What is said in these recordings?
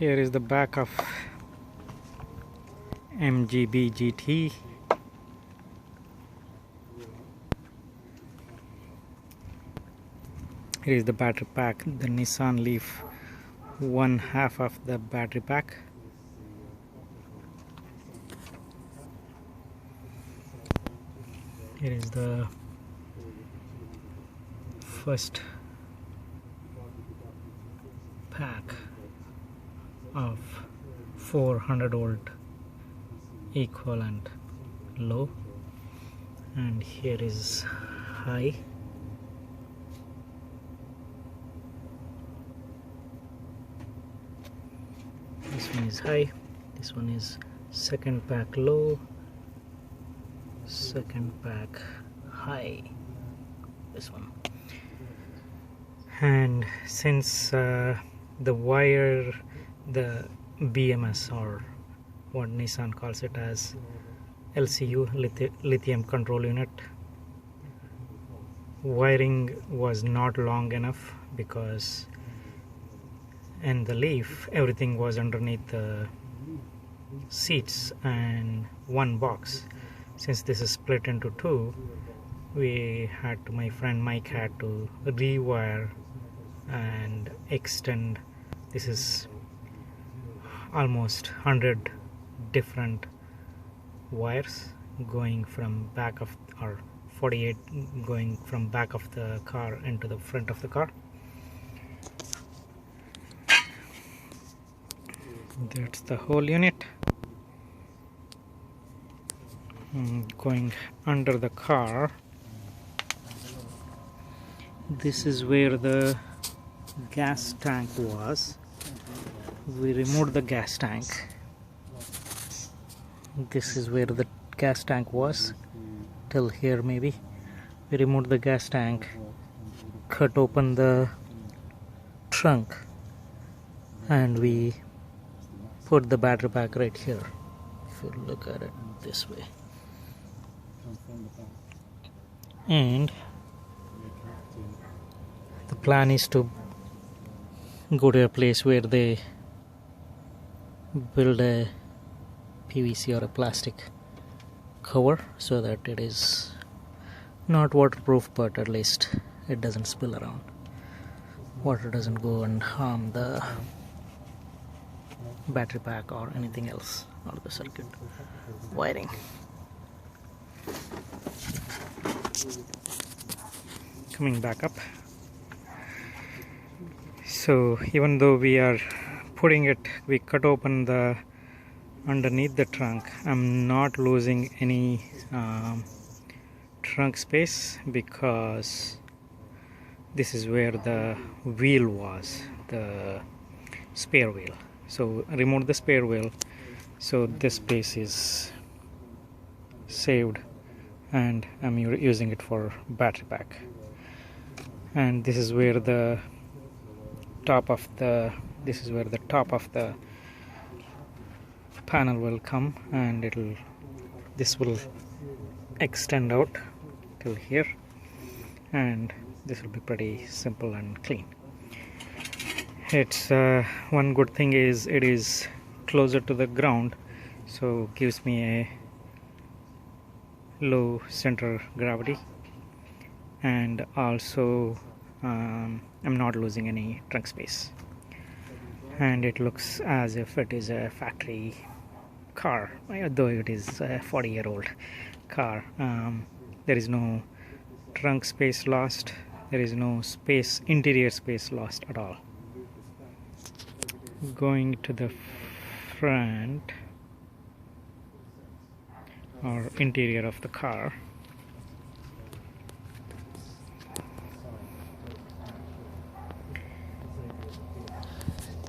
Here is the back of MGB GT. Here is the battery pack, the Nissan Leaf, one half of the battery pack. Here is the first pack of 400 volt equivalent low, and here is high. This one is high, this one is second pack low, second pack high, this one. And since the wire, the BMS, or what Nissan calls it as LCU, lithium control unit, wiring was not long enough, because in the Leaf everything was underneath the seats and one box. Since this is split into two, my friend Mike had to rewire and extend. This is almost 100 different wires going from back of, or 48 going from back of the car into the front of the car. That's the whole unit. Going under the car, this is where the gas tank was. We removed the gas tank. This is where the gas tank was, till here maybe. We removed the gas tank, cut open the trunk, and we put the battery pack right here. If you look at it this way. And the plan is to go to a place where they build a PVC or a plastic cover, so that it is not waterproof, but at least it doesn't spill around. Water doesn't go and harm the battery pack or anything else, or the circuit wiring. Coming back up. So even though we are putting it, we cut open the underneath the trunk, I'm not losing any trunk space, because this is where the wheel was, the spare wheel. So remove the spare wheel, so this space is saved, and I'm using it for battery pack. And this is where the top of the panel will come, and this will extend out till here, and this will be pretty simple and clean. It's one good thing is it is closer to the ground, so gives me a low center gravity, and also I'm not losing any trunk space, and it looks as if it is a factory car, though it is a 40-year-old car. There is no trunk space lost, there is no interior space lost at all. Going to the front or interior of the car,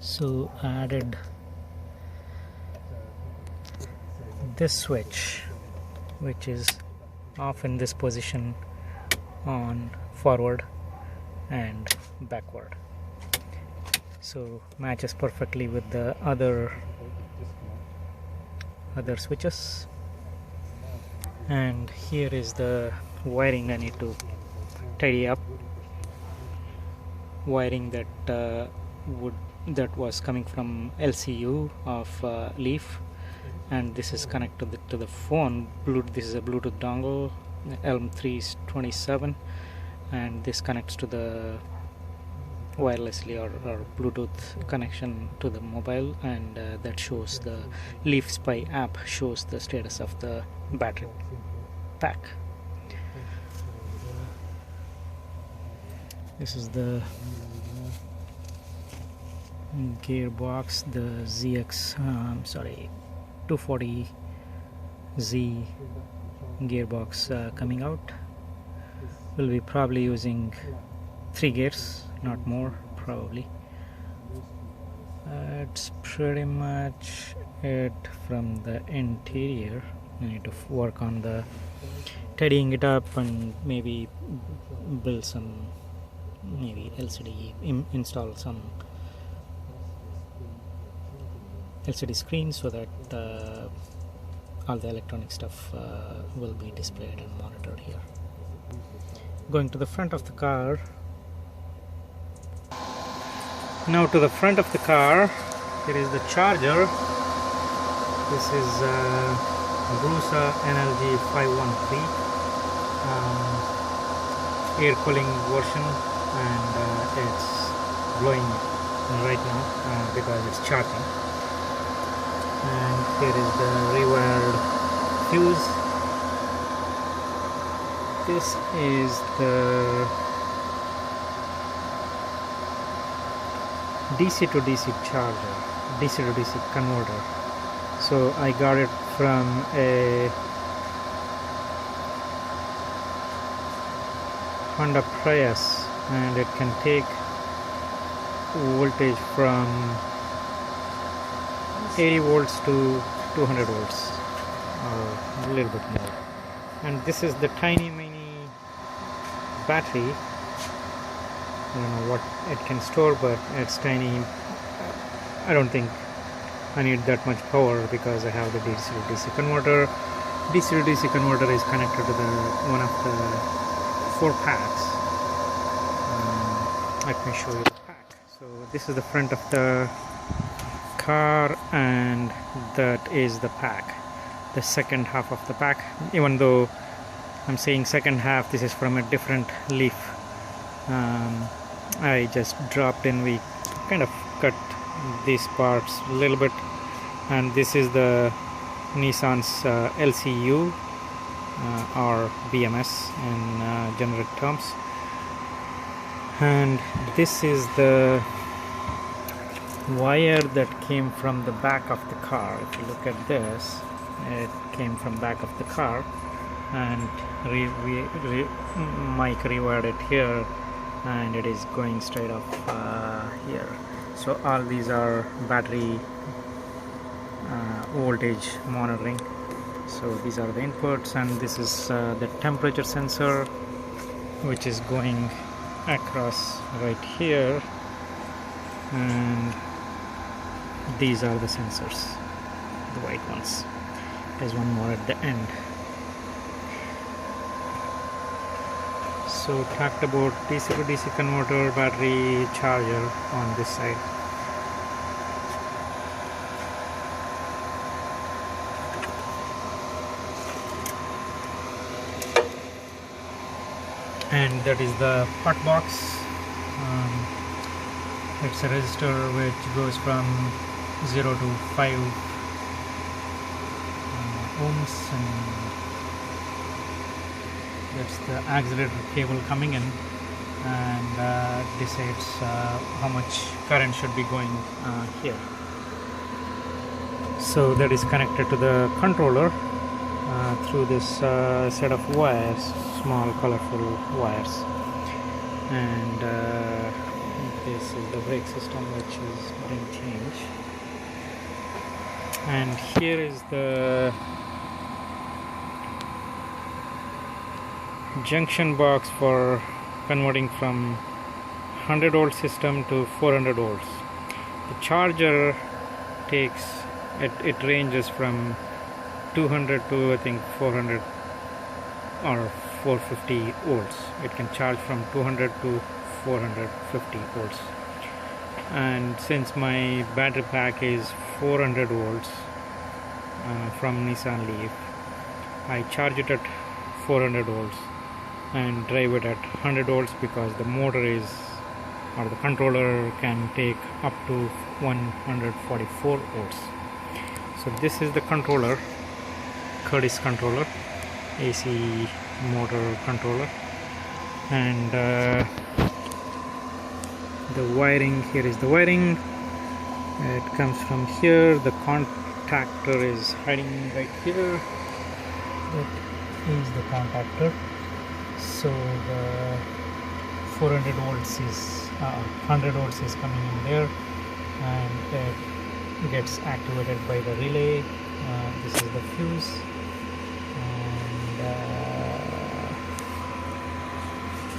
so added this switch, which is off in this position on forward and backward, so matches perfectly with the other switches. And here is the wiring I need to tidy up. Wiring that would that was coming from LCU of Leaf, and this is connected to the phone. This is a Bluetooth dongle, Elm 327, and this connects to the wirelessly or Bluetooth connection to the mobile, and that shows the Leaf Spy app shows the status of the battery pack. This is the gearbox, the ZX 240Z gearbox coming out. We'll be probably using 3 gears, not more probably. It's pretty much it from the interior. I need to work on the tidying it up and maybe build some, maybe install some LCD screen so that all the electronic stuff will be displayed and monitored here. Going to the front of the car. Now to the front of the car, here is the charger. This is Brusa NLG 513 air cooling version, and it's blowing right now because it's charging. And here is the rewired fuse. This is the DC to DC charger, DC to DC converter. So I got it from a Honda Prius, and it can take voltage from 80 volts to 200 volts or a little bit more. And this is the tiny mini battery. I don't know what it can store, but it's tiny. I don't think I need that much power because I have the DC to DC converter. DC to DC converter is connected to one of the 4 packs. Let me show you the pack. So this is the front of the car, and that is the pack, the second half of the pack. Even though I'm saying second half, this is from a different Leaf. I just dropped in, we kind of cut these parts a little bit, and this is the Nissan's LCU or BMS in generic terms, and this is the wire that came from the back of the car. If you look at this, it came from back of the car, and Mike rewired it here, and it is going straight off here. So all these are battery voltage monitoring. So these are the inputs, and this is the temperature sensor, which is going across right here, and these are the sensors, the white ones. There's one more at the end. So talked about DC to DC converter, battery, charger on this side. And that is the pot box. It's a resistor which goes from 0 to 5 ohms, and that's the accelerator cable coming in, and decides how much current should be going here. So that is connected to the controller through this set of wires, small colorful wires, and this is the brake system, which didn't change. And here is the junction box for converting from 100 volt system to 400 volts. The charger takes it ranges from 200 to I think 400 or 450 volts. It can charge from 200 to 450 volts. and since my battery pack is 400 volts from Nissan Leaf, I charge it at 400 volts and drive it at 100 volts because the motor is, or the controller can take up to 144 volts. So this is the controller, Curtis controller, AC motor controller, and the wiring, here is the wiring. It comes from here. The contactor is hiding right here. That is the contactor. So the 400 volts is 100 volts is coming in there, and it gets activated by the relay. This is the fuse, and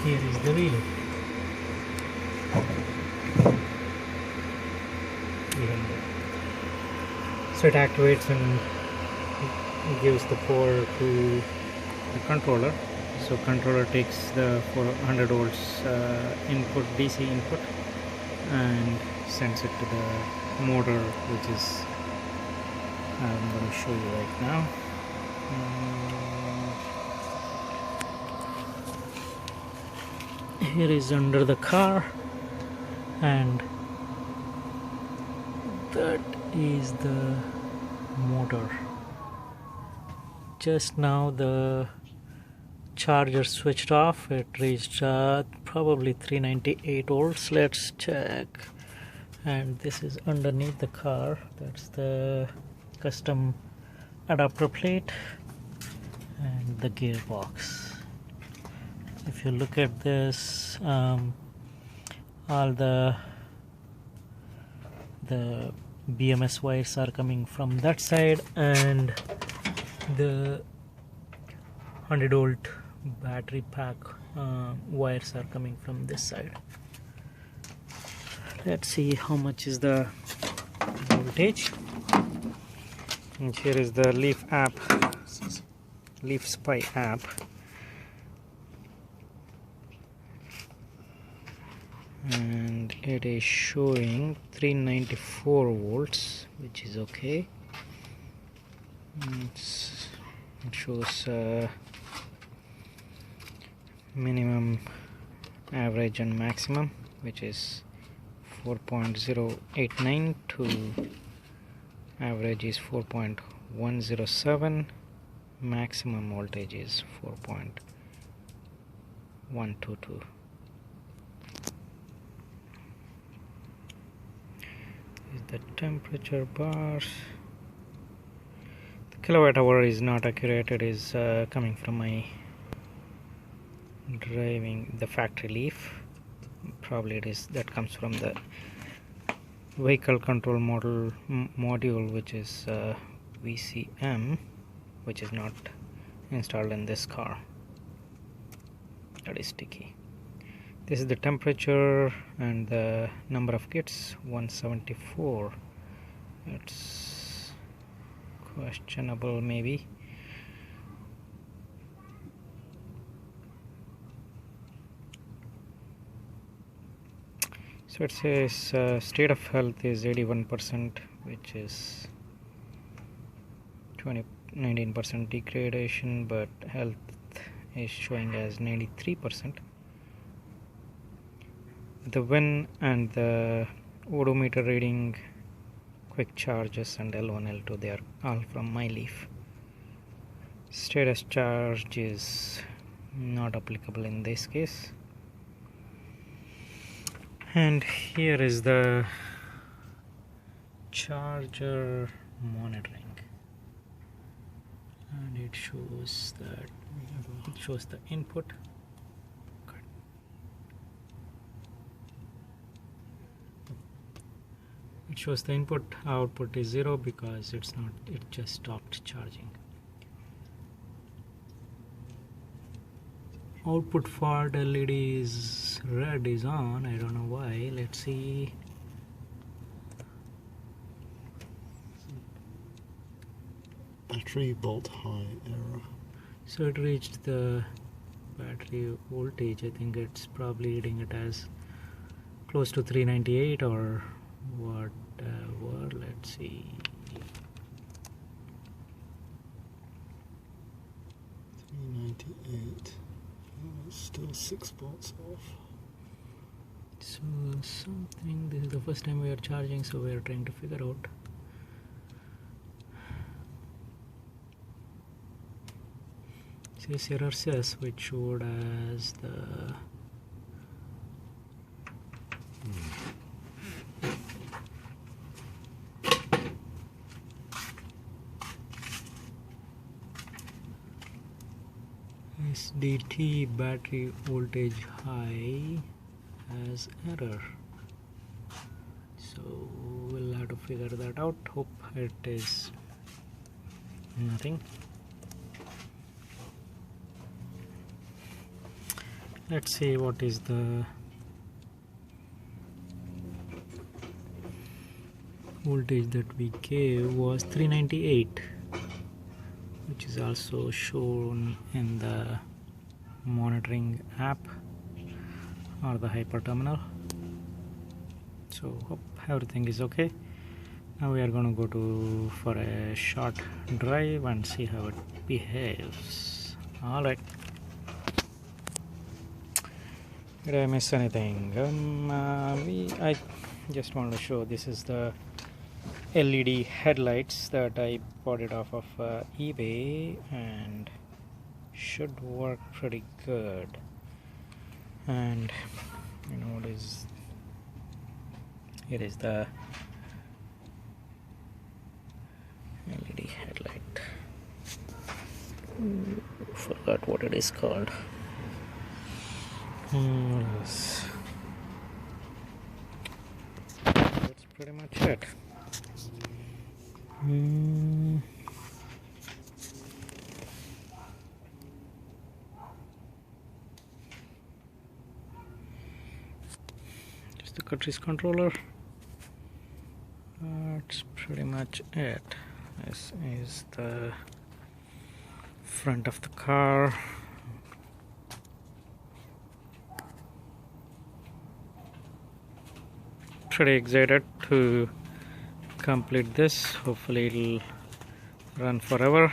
here is the relay. So it activates and gives the power to the controller. So controller takes the 400 volts input, DC input, and sends it to the motor, which is I'm going to show you right now. Here is under the car, and that is the motor. Just now the charger switched off. It reached probably 398 volts. Let's check. And this is underneath the car. That's the custom adapter plate and the gearbox. If you look at this, all the BMS wires are coming from that side, and the 100 volt battery pack wires are coming from this side. Let's see how much is the voltage. And here is the Leaf app, Leaf Spy app. And it is showing 394 volts, which is okay. It shows minimum, average, and maximum, which is 4.089 to average is 4.107, maximum voltage is 4.122. Is the temperature bars. The kilowatt hour is not accurate. It is coming from my driving the factory Leaf. Probably it is that comes from the vehicle control module, which is VCM, which is not installed in this car. That is sticky. This is the temperature, and the number of kits 174. It's questionable maybe. So it says state of health is 81%, which is 19% degradation, but health is showing as 93%. The WIN and the odometer reading, quick charges, and L1, L2, they are all from my Leaf. Status charge is not applicable in this case. And here is the charger monitoring, and it shows that the input. It shows the input, output is 0 because it just stopped charging. Output fault LED is red, is on. I don't know why. Let's see. Battery volt high error. So it reached the battery voltage. I think it's probably reading it as close to 398 or whatever. Let's see. 398. Oh, it's still 6 volts off. So something, this is the first time we are charging, so we are trying to figure out. Says error says, which showed as the SDT battery voltage high as error. So we'll have to figure that out. Hope it is nothing. Let's see what is the voltage that we gave was 398, which is also shown in the monitoring app or the hyper terminal. So hope everything is okay. Now we are going to go for a short drive and see how it behaves. Alright. Did I miss anything? I just want to show, this is the LED headlights that I bought it off of eBay, and should work pretty good. And you know what is, it is the LED headlight. Forgot what it is called. Yes. That's pretty much it. Just the cartridge controller. That's pretty much it. This is the front of the car. Pretty excited to complete this. Hopefully it'll run forever.